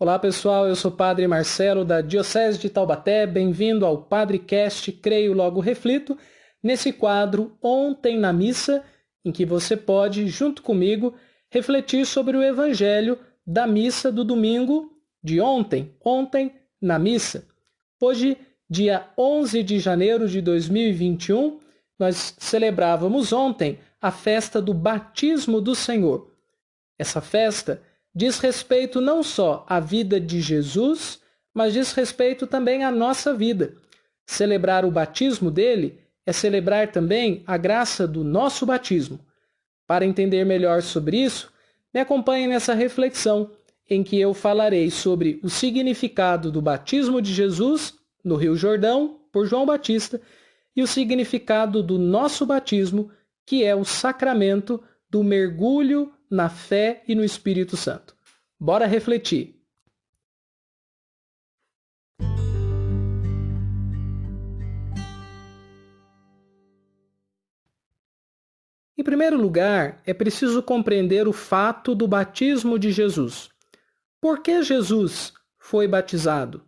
Olá pessoal, eu sou o Padre Marcelo da Diocese de Taubaté, bem-vindo ao PadreCast Creio Logo Reflito, nesse quadro Ontem na Missa, em que você pode, junto comigo, refletir sobre o Evangelho da missa do domingo de ontem na missa. Hoje, dia 11 de janeiro de 2021, nós celebrávamos ontem a festa do Batismo do Senhor. Essa festa diz respeito não só à vida de Jesus, mas diz respeito também à nossa vida. Celebrar o batismo dele é celebrar também a graça do nosso batismo. Para entender melhor sobre isso, me acompanhe nessa reflexão, em que eu falarei sobre o significado do batismo de Jesus no Rio Jordão, por João Batista, e o significado do nosso batismo, que é o sacramento do mergulho na fé e no Espírito Santo. Bora refletir. Em primeiro lugar, é preciso compreender o fato do batismo de Jesus. Por que Jesus foi batizado?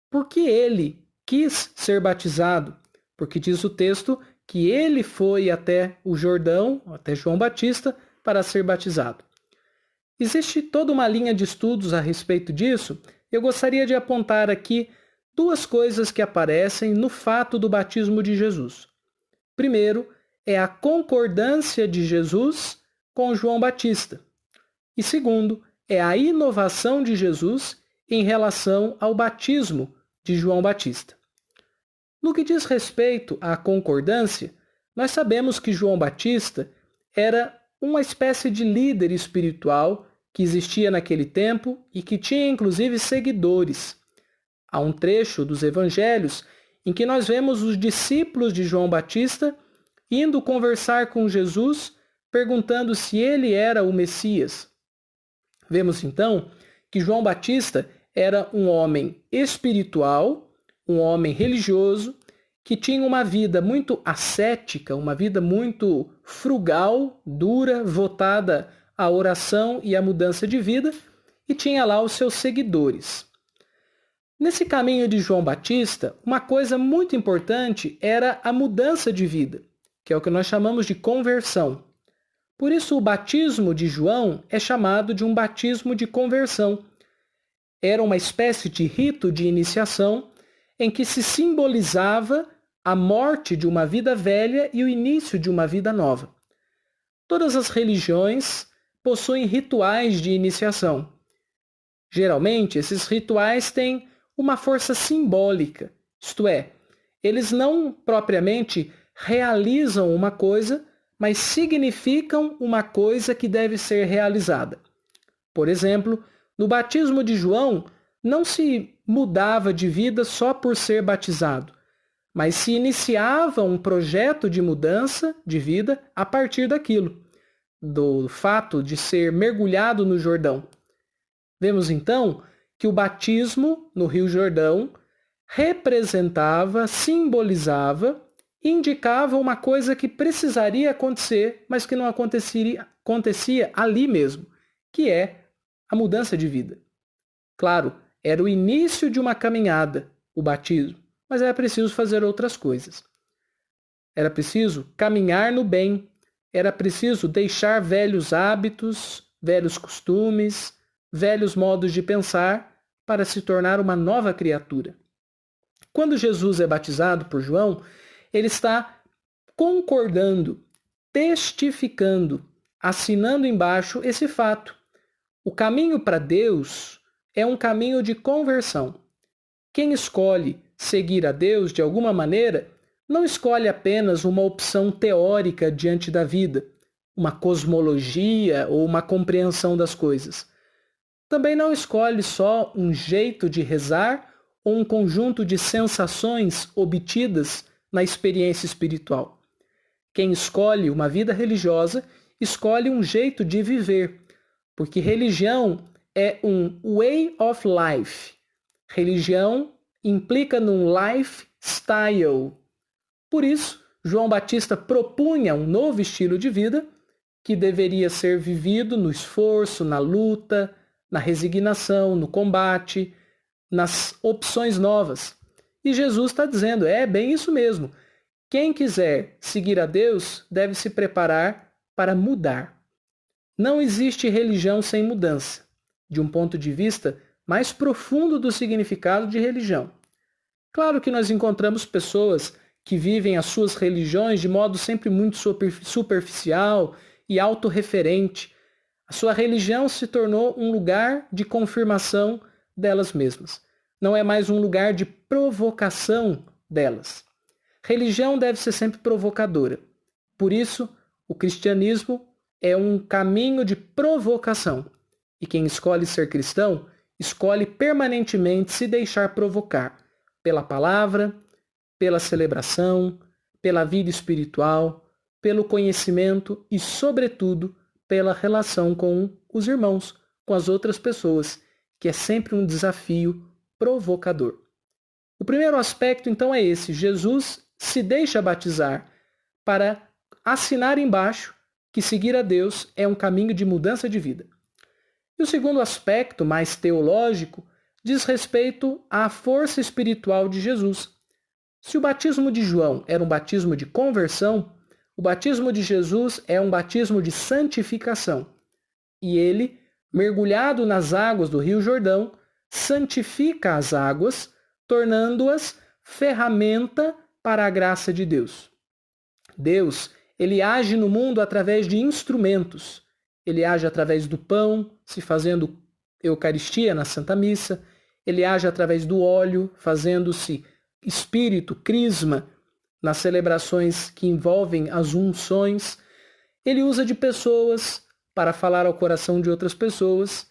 Por que ele quis ser batizado? Porque diz o texto que ele foi até o Jordão, até João Batista, para ser batizado. Existe toda uma linha de estudos a respeito disso. Eu gostaria de apontar aqui duas coisas que aparecem no fato do batismo de Jesus. Primeiro, é a concordância de Jesus com João Batista. E segundo, é a inovação de Jesus em relação ao batismo de João Batista. No que diz respeito à concordância, nós sabemos que João Batista era uma espécie de líder espiritual que existia naquele tempo e que tinha inclusive seguidores. Há um trecho dos evangelhos em que nós vemos os discípulos de João Batista indo conversar com Jesus, perguntando se ele era o Messias. Vemos então que João Batista era um homem espiritual, um homem religioso, que tinha uma vida muito ascética, uma vida muito frugal, dura, votada à oração e à mudança de vida, e tinha lá os seus seguidores. Nesse caminho de João Batista, uma coisa muito importante era a mudança de vida, que é o que nós chamamos de conversão. Por isso, o batismo de João é chamado de um batismo de conversão. Era uma espécie de rito de iniciação em que se simbolizava a morte de uma vida velha e o início de uma vida nova. Todas as religiões possuem rituais de iniciação. Geralmente, esses rituais têm uma força simbólica, isto é, eles não propriamente realizam uma coisa, mas significam uma coisa que deve ser realizada. Por exemplo, no batismo de João, não se mudava de vida só por ser batizado, mas se iniciava um projeto de mudança de vida a partir daquilo, do fato de ser mergulhado no Jordão. Vemos então que o batismo no Rio Jordão representava, simbolizava, indicava uma coisa que precisaria acontecer, mas que não acontecia ali mesmo, que é a mudança de vida. Claro, era o início de uma caminhada, o batismo, mas era preciso fazer outras coisas. Era preciso caminhar no bem, era preciso deixar velhos hábitos, velhos costumes, velhos modos de pensar para se tornar uma nova criatura. Quando Jesus é batizado por João, ele está concordando, testificando, assinando embaixo esse fato. O caminho para Deus é um caminho de conversão. Quem escolhe seguir a Deus de alguma maneira não escolhe apenas uma opção teórica diante da vida, uma cosmologia ou uma compreensão das coisas. Também não escolhe só um jeito de rezar ou um conjunto de sensações obtidas na experiência espiritual. Quem escolhe uma vida religiosa escolhe um jeito de viver, porque religião é um way of life. Religião implica num lifestyle. Por isso, João Batista propunha um novo estilo de vida que deveria ser vivido no esforço, na luta, na resignação, no combate, nas opções novas. E Jesus está dizendo, é bem isso mesmo. Quem quiser seguir a Deus deve se preparar para mudar. Não existe religião sem mudança, de um ponto de vista mais profundo do significado de religião. Claro que nós encontramos pessoas que vivem as suas religiões de modo sempre muito superficial e autorreferente. A sua religião se tornou um lugar de confirmação delas mesmas. Não é mais um lugar de provocação delas. Religião deve ser sempre provocadora. Por isso, o cristianismo é um caminho de provocação. E quem escolhe ser cristão, escolhe permanentemente se deixar provocar pela palavra, pela celebração, pela vida espiritual, pelo conhecimento e, sobretudo, pela relação com os irmãos, com as outras pessoas, que é sempre um desafio provocador. O primeiro aspecto, então, é esse. Jesus se deixa batizar para assinar embaixo que seguir a Deus é um caminho de mudança de vida. E o segundo aspecto, mais teológico, diz respeito à força espiritual de Jesus. Se o batismo de João era um batismo de conversão, o batismo de Jesus é um batismo de santificação. E ele, mergulhado nas águas do Rio Jordão, santifica as águas, tornando-as ferramenta para a graça de Deus. Deus, ele age no mundo através de instrumentos. Ele age através do pão, se fazendo Eucaristia na Santa Missa. Ele age através do óleo, fazendo-se espírito, crisma, nas celebrações que envolvem as unções. Ele usa de pessoas para falar ao coração de outras pessoas.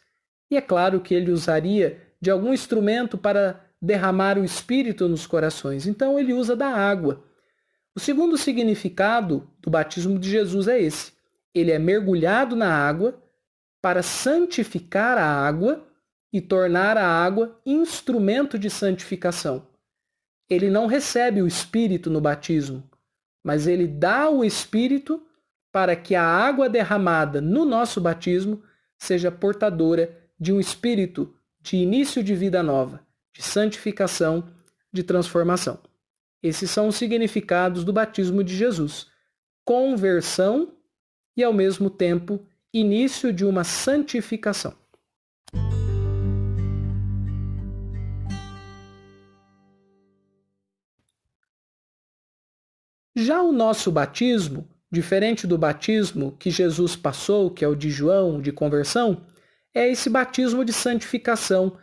E é claro que ele usaria de algum instrumento para derramar o espírito nos corações. Então ele usa da água. O segundo significado do batismo de Jesus é esse. Ele é mergulhado na água para santificar a água e tornar a água instrumento de santificação. Ele não recebe o Espírito no batismo, mas ele dá o Espírito para que a água derramada no nosso batismo seja portadora de um espírito de início de vida nova, de santificação, de transformação. Esses são os significados do batismo de Jesus. Conversão e, ao mesmo tempo, início de uma santificação. Já o nosso batismo, diferente do batismo que Jesus passou, que é o de João, de conversão, é esse batismo de santificação,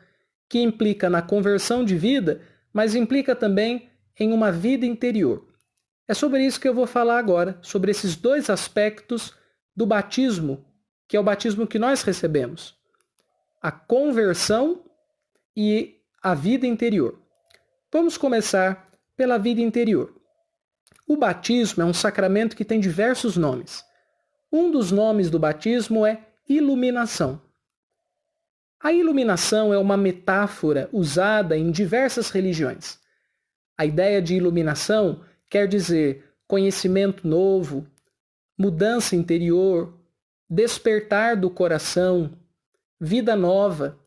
que implica na conversão de vida, mas implica também em uma vida interior. É sobre isso que eu vou falar agora, sobre esses dois aspectos do batismo, que é o batismo que nós recebemos. A conversão e a vida interior. Vamos começar pela vida interior. O batismo é um sacramento que tem diversos nomes. Um dos nomes do batismo é iluminação. A iluminação é uma metáfora usada em diversas religiões. A ideia de iluminação quer dizer conhecimento novo, mudança interior, despertar do coração, vida nova,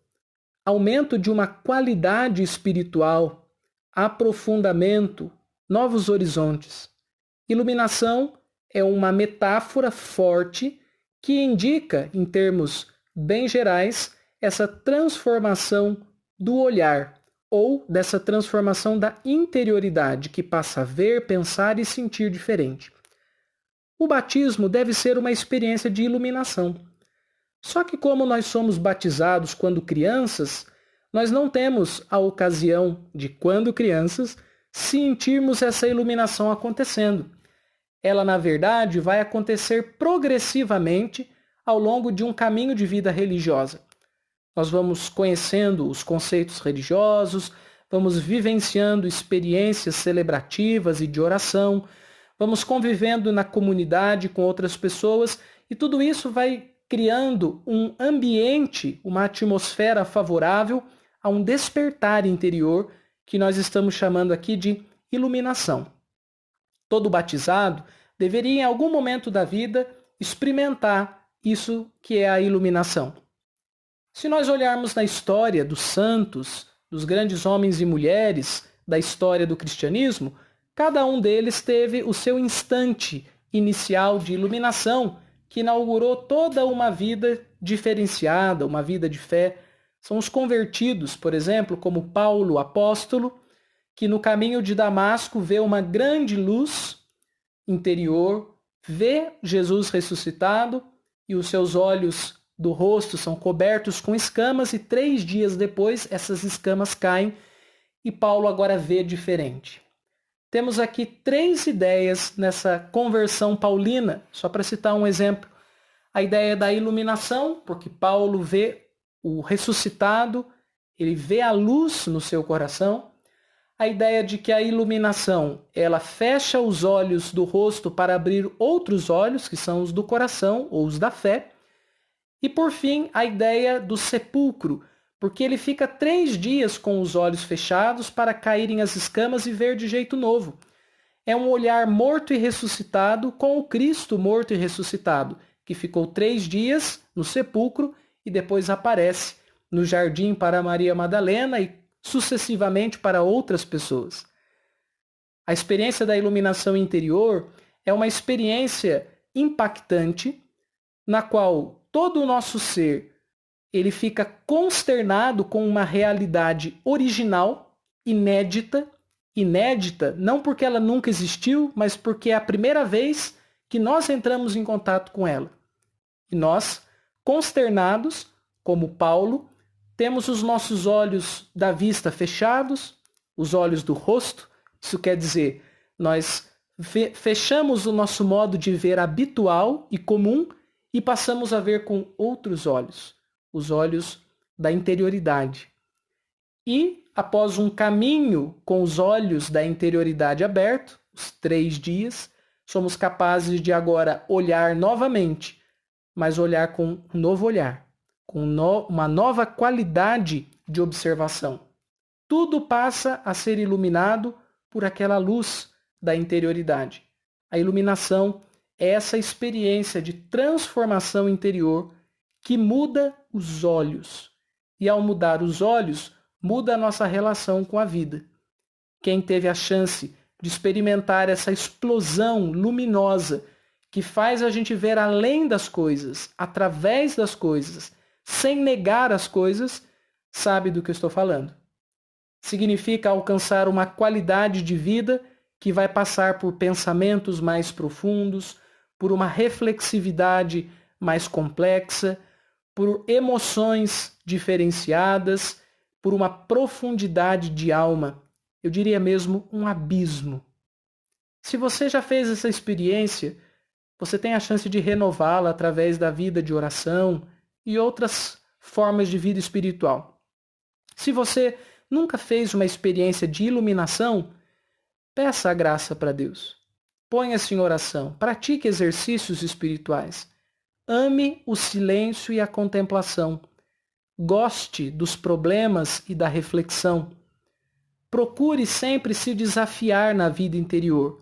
aumento de uma qualidade espiritual, aprofundamento, novos horizontes. Iluminação é uma metáfora forte que indica, em termos bem gerais, essa transformação do olhar, ou dessa transformação da interioridade, que passa a ver, pensar e sentir diferente. O batismo deve ser uma experiência de iluminação. Só que como nós somos batizados quando crianças, nós não temos a ocasião de, quando crianças, sentirmos essa iluminação acontecendo. Ela, na verdade, vai acontecer progressivamente ao longo de um caminho de vida religiosa. Nós vamos conhecendo os conceitos religiosos, vamos vivenciando experiências celebrativas e de oração, vamos convivendo na comunidade com outras pessoas e tudo isso vai criando um ambiente, uma atmosfera favorável a um despertar interior que nós estamos chamando aqui de iluminação. Todo batizado deveria, em algum momento da vida, experimentar isso que é a iluminação. Se nós olharmos na história dos santos, dos grandes homens e mulheres da história do cristianismo, cada um deles teve o seu instante inicial de iluminação, que inaugurou toda uma vida diferenciada, uma vida de fé. São os convertidos, por exemplo, como Paulo, apóstolo, que no caminho de Damasco vê uma grande luz interior, vê Jesus ressuscitado e os seus olhos do rosto são cobertos com escamas e 3 dias depois essas escamas caem e Paulo agora vê diferente. Temos aqui 3 ideias nessa conversão paulina, só para citar um exemplo. A ideia da iluminação, porque Paulo vê o ressuscitado, ele vê a luz no seu coração. A ideia de que a iluminação, ela fecha os olhos do rosto para abrir outros olhos, que são os do coração ou os da fé. E por fim, a ideia do sepulcro, porque ele fica 3 dias com os olhos fechados para caírem as escamas e ver de jeito novo. É um olhar morto e ressuscitado com o Cristo morto e ressuscitado, que ficou 3 dias no sepulcro e depois aparece no jardim para Maria Madalena e sucessivamente para outras pessoas. A experiência da iluminação interior é uma experiência impactante na qual todo o nosso ser ele fica consternado com uma realidade original, inédita não porque ela nunca existiu, mas porque é a primeira vez que nós entramos em contato com ela. E nós, consternados, como Paulo, temos os nossos olhos da vista fechados, os olhos do rosto. Isso quer dizer, nós fechamos o nosso modo de ver habitual e comum e passamos a ver com outros olhos, os olhos da interioridade. E, após um caminho com os olhos da interioridade aberto, os 3 dias, somos capazes de agora olhar novamente, mas olhar com um novo olhar, com uma nova qualidade de observação. Tudo passa a ser iluminado por aquela luz da interioridade. A iluminação é essa experiência de transformação interior que muda os olhos. E ao mudar os olhos, muda a nossa relação com a vida. Quem teve a chance de experimentar essa explosão luminosa que faz a gente ver além das coisas, através das coisas, sem negar as coisas, sabe do que eu estou falando. Significa alcançar uma qualidade de vida que vai passar por pensamentos mais profundos, por uma reflexividade mais complexa, por emoções diferenciadas, por uma profundidade de alma, eu diria mesmo um abismo. Se você já fez essa experiência, você tem a chance de renová-la através da vida de oração e outras formas de vida espiritual. Se você nunca fez uma experiência de iluminação, peça a graça para Deus. Ponha-se em oração, pratique exercícios espirituais. Ame o silêncio e a contemplação. Goste dos problemas e da reflexão. Procure sempre se desafiar na vida interior,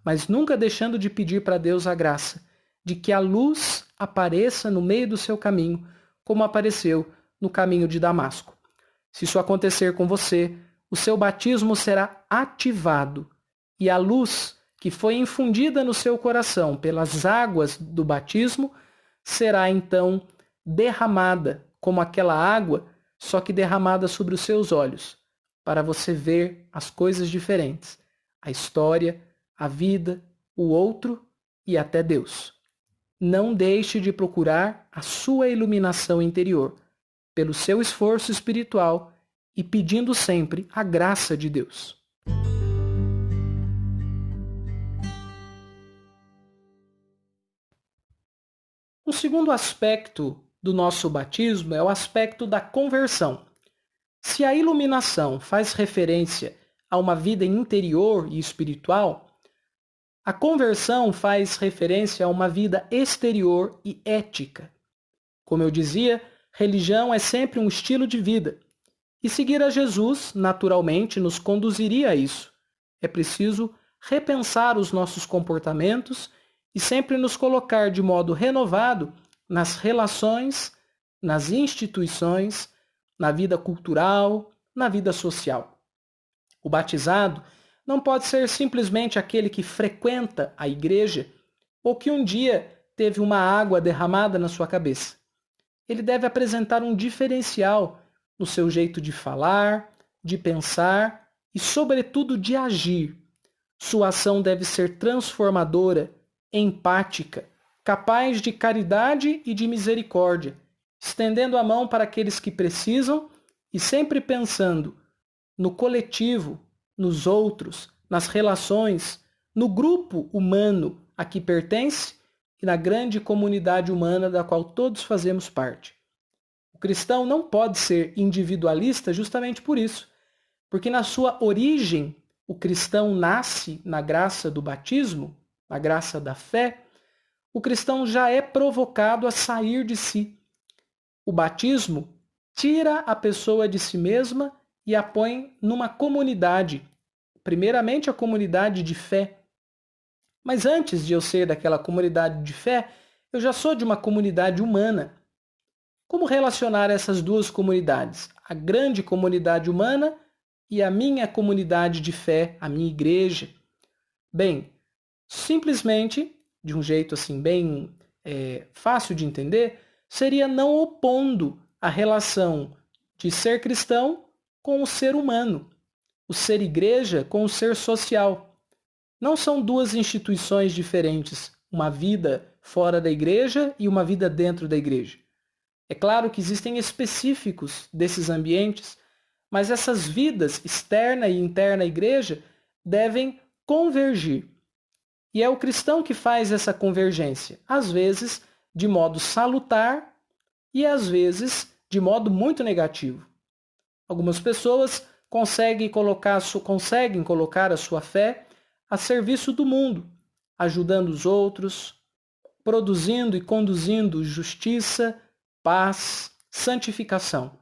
mas nunca deixando de pedir para Deus a graça de que a luz apareça no meio do seu caminho, como apareceu no caminho de Damasco. Se isso acontecer com você, o seu batismo será ativado e a luz que foi infundida no seu coração pelas águas do batismo será então derramada como aquela água, só que derramada sobre os seus olhos, para você ver as coisas diferentes, a história, a vida, o outro e até Deus. Não deixe de procurar a sua iluminação interior, pelo seu esforço espiritual e pedindo sempre a graça de Deus. Um segundo aspecto do nosso batismo é o aspecto da conversão. Se a iluminação faz referência a uma vida interior e espiritual, a conversão faz referência a uma vida exterior e ética. Como eu dizia, religião é sempre um estilo de vida. E seguir a Jesus, naturalmente, nos conduziria a isso. É preciso repensar os nossos comportamentos e sempre nos colocar de modo renovado nas relações, nas instituições, na vida cultural, na vida social. O batizado não pode ser simplesmente aquele que frequenta a igreja ou que um dia teve uma água derramada na sua cabeça. Ele deve apresentar um diferencial no seu jeito de falar, de pensar e, sobretudo, de agir. Sua ação deve ser transformadora, empática, capaz de caridade e de misericórdia, estendendo a mão para aqueles que precisam e sempre pensando no coletivo, nos outros, nas relações, no grupo humano a que pertence e na grande comunidade humana da qual todos fazemos parte. O cristão não pode ser individualista justamente por isso, porque na sua origem o cristão nasce na graça do batismo, na graça da fé. O cristão já é provocado a sair de si. O batismo tira a pessoa de si mesma e a põe numa comunidade, primeiramente a comunidade de fé. Mas antes de eu ser daquela comunidade de fé, eu já sou de uma comunidade humana. Como relacionar essas duas comunidades? A grande comunidade humana e a minha comunidade de fé, a minha igreja? Bem, simplesmente, de um jeito assim bem fácil de entender, seria não opondo a relação de ser cristão com o ser humano, o ser igreja com o ser social. Não são duas instituições diferentes, uma vida fora da igreja e uma vida dentro da igreja. É claro que existem específicos desses ambientes, mas essas vidas externa e interna à igreja devem convergir. E é o cristão que faz essa convergência, às vezes de modo salutar e às vezes de modo muito negativo. Algumas pessoas conseguem colocar a sua fé a serviço do mundo, ajudando os outros, produzindo e conduzindo justiça, paz, santificação.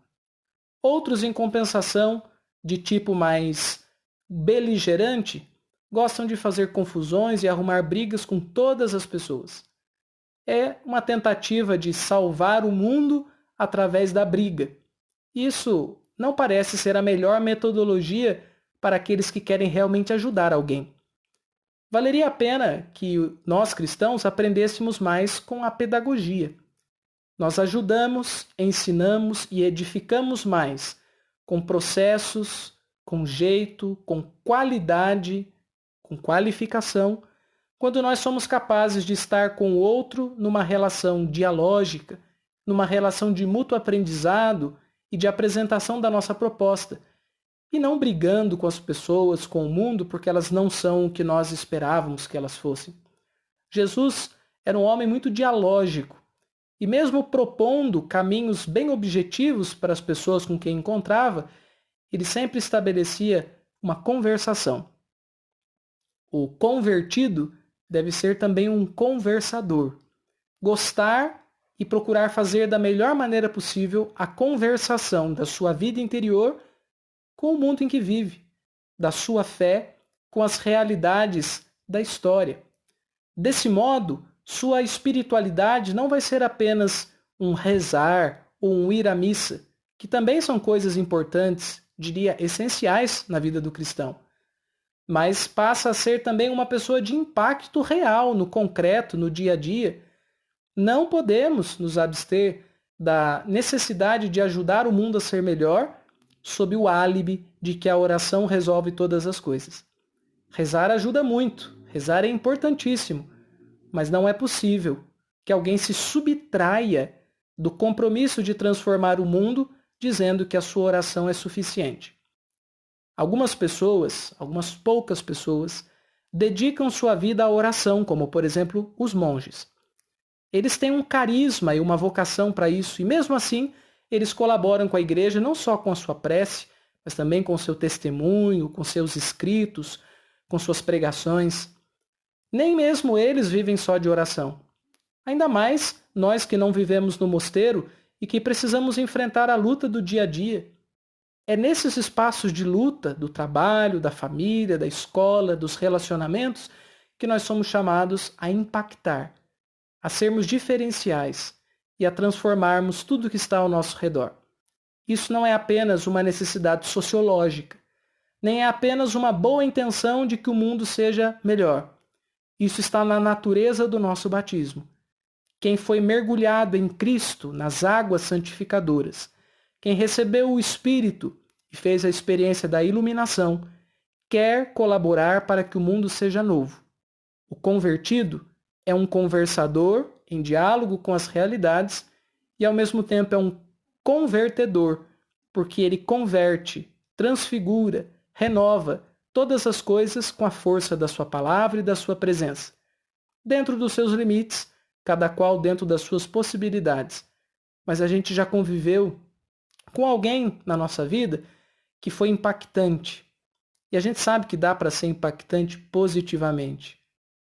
Outros, em compensação, de tipo mais beligerante, gostam de fazer confusões e arrumar brigas com todas as pessoas. É uma tentativa de salvar o mundo através da briga. Isso não parece ser a melhor metodologia para aqueles que querem realmente ajudar alguém. Valeria a pena que nós cristãos aprendêssemos mais com a pedagogia. Nós ajudamos, ensinamos e edificamos mais com processos, com jeito, com qualidade, com qualificação, quando nós somos capazes de estar com o outro numa relação dialógica, numa relação de mútuo aprendizado e de apresentação da nossa proposta, e não brigando com as pessoas, com o mundo, porque elas não são o que nós esperávamos que elas fossem. Jesus era um homem muito dialógico, e mesmo propondo caminhos bem objetivos para as pessoas com quem encontrava, ele sempre estabelecia uma conversação. O convertido deve ser também um conversador. Gostar e procurar fazer da melhor maneira possível a conversação da sua vida interior com o mundo em que vive, da sua fé com as realidades da história. Desse modo, sua espiritualidade não vai ser apenas um rezar ou um ir à missa, que também são coisas importantes, diria essenciais na vida do cristão, mas passa a ser também uma pessoa de impacto real, no concreto, no dia a dia. Não podemos nos abster da necessidade de ajudar o mundo a ser melhor sob o álibi de que a oração resolve todas as coisas. Rezar ajuda muito, rezar é importantíssimo, mas não é possível que alguém se subtraia do compromisso de transformar o mundo dizendo que a sua oração é suficiente. Algumas pessoas, algumas poucas pessoas, dedicam sua vida à oração, como por exemplo os monges. Eles têm um carisma e uma vocação para isso, e mesmo assim eles colaboram com a igreja não só com a sua prece, mas também com o seu testemunho, com seus escritos, com suas pregações. Nem mesmo eles vivem só de oração. Ainda mais nós que não vivemos no mosteiro e que precisamos enfrentar a luta do dia a dia. É nesses espaços de luta, do trabalho, da família, da escola, dos relacionamentos, que nós somos chamados a impactar, a sermos diferenciais e a transformarmos tudo que está ao nosso redor. Isso não é apenas uma necessidade sociológica, nem é apenas uma boa intenção de que o mundo seja melhor. Isso está na natureza do nosso batismo. Quem foi mergulhado em Cristo nas águas santificadoras, quem recebeu o Espírito e fez a experiência da iluminação, quer colaborar para que o mundo seja novo. O convertido é um conversador em diálogo com as realidades e, ao mesmo tempo, é um convertedor, porque ele converte, transfigura, renova todas as coisas com a força da sua palavra e da sua presença. Dentro dos seus limites, cada qual dentro das suas possibilidades. Mas a gente já conviveu com alguém na nossa vida que foi impactante. E a gente sabe que dá para ser impactante positivamente,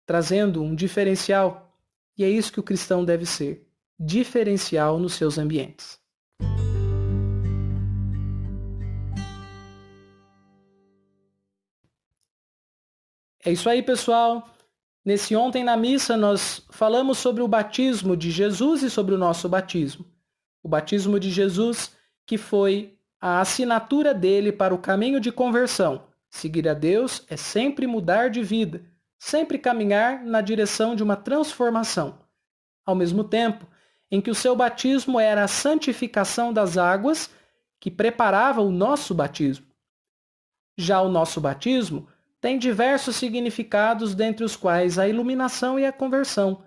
trazendo um diferencial. E é isso que o cristão deve ser, diferencial nos seus ambientes. É isso aí, pessoal. Nesse Ontem na Missa, nós falamos sobre o batismo de Jesus e sobre o nosso batismo. O batismo de Jesus, que foi a assinatura dele para o caminho de conversão. Seguir a Deus é sempre mudar de vida, sempre caminhar na direção de uma transformação. Ao mesmo tempo em que o seu batismo era a santificação das águas que preparava o nosso batismo. Já o nosso batismo tem diversos significados, dentre os quais a iluminação e a conversão.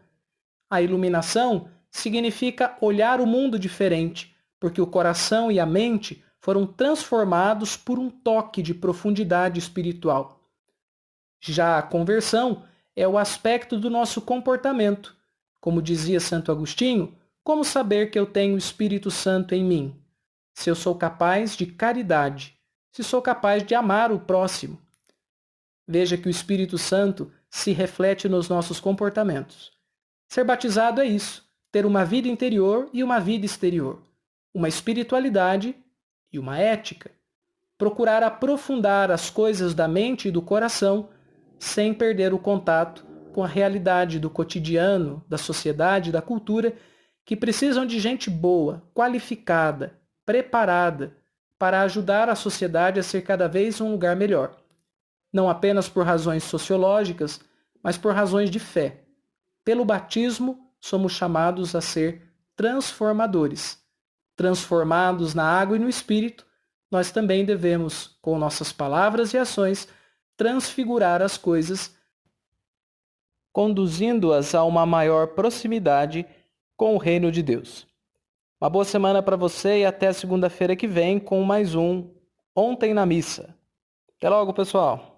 A iluminação significa olhar o mundo diferente, porque o coração e a mente foram transformados por um toque de profundidade espiritual. Já a conversão é o aspecto do nosso comportamento. Como dizia Santo Agostinho, como saber que eu tenho o Espírito Santo em mim? Se eu sou capaz de caridade, se sou capaz de amar o próximo. Veja que o Espírito Santo se reflete nos nossos comportamentos. Ser batizado é isso, ter uma vida interior e uma vida exterior, uma espiritualidade e uma ética. Procurar aprofundar as coisas da mente e do coração sem perder o contato com a realidade do cotidiano, da sociedade, da cultura, que precisam de gente boa, qualificada, preparada para ajudar a sociedade a ser cada vez um lugar melhor. Não apenas por razões sociológicas, mas por razões de fé. Pelo batismo, somos chamados a ser transformadores. Transformados na água e no Espírito, nós também devemos, com nossas palavras e ações, transfigurar as coisas, conduzindo-as a uma maior proximidade com o reino de Deus. Uma boa semana para você e até segunda-feira que vem com mais um Ontem na Missa. Até logo, pessoal!